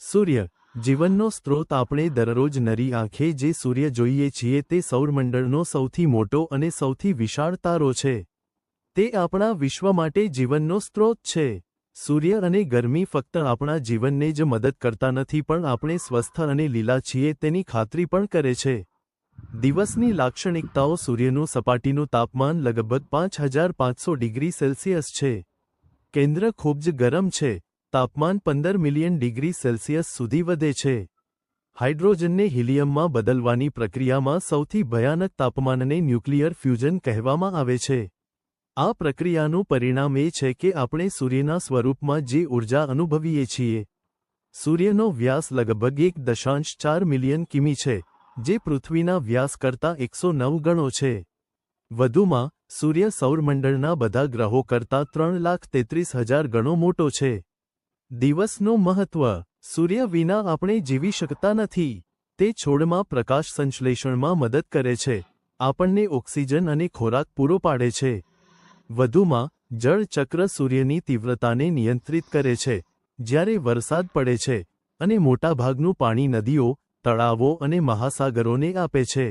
સૂર્ય જીવનનો સ્ત્રોત। આપણે દરરોજ નરી આંખે જે સૂર્ય જોઈએ છીએ તે સૌરમંડળનો સૌથી મોટો અને સૌથી વિશાળ તારો છે। તે આપણા વિશ્વ માટે જીવનનો સ્ત્રોત છે। સૂર્ય અને ગરમી ફક્ત આપણા જીવનને જ મદદ કરતા નથી પણ આપણે સ્વસ્થ અને લીલા છીએ તેની ખાતરી પણ કરે છે। દિવસની લાક્ષણિકતાઓ સૂર્યનું સપાટીનું તાપમાન લગભગ 5500 ડિગ્રી સેલ્સિયસ છે। કેન્દ્ર ખૂબ જ ગરમ છે। તાપમાન 15 મિલિયન ડિગ્રી સેલ્સિયસ સુધી વધે છે। હાઇડ્રોજનને હિલિયમમાં બદલવાની પ્રક્રિયામાં સૌથી ભયાનક તાપમાનને ન્યુક્લિયર ફ્યુઝન કહેવામાં આવે છે। આ પ્રક્રિયાનું પરિણામ એ છે કે આપણે સૂર્યના સ્વરૂપમાં જે ઊર્જા અનુભવીએ છીએ। સૂર્યનો વ્યાસ લગભગ 1.4 મિલિયન કિમી છે, જે પૃથ્વીના વ્યાસ કરતાં 109 ગણો છે। વધુમાં, સૂર્ય સૌરમંડળના બધા ગ્રહો કરતાં 3,33,000 ગણો મોટો છે। દિવસનું મહત્વ। સૂર્ય વિના આપણે જીવી શકતા નથી। તે છોડમાં પ્રકાશ સંશ્લેષણમાં મદદ કરે છે, આપણને ઓક્સિજન અને ખોરાક પૂરો પાડે છે। વધુમાં, જળ ચક્ર સૂર્યની તીવ્રતાને નિયંત્રિત કરે છે। જ્યારે વરસાદ પડે છે અને મોટાભાગનું પાણી નદીઓ, તળાવો અને મહાસાગરોને આપે છે।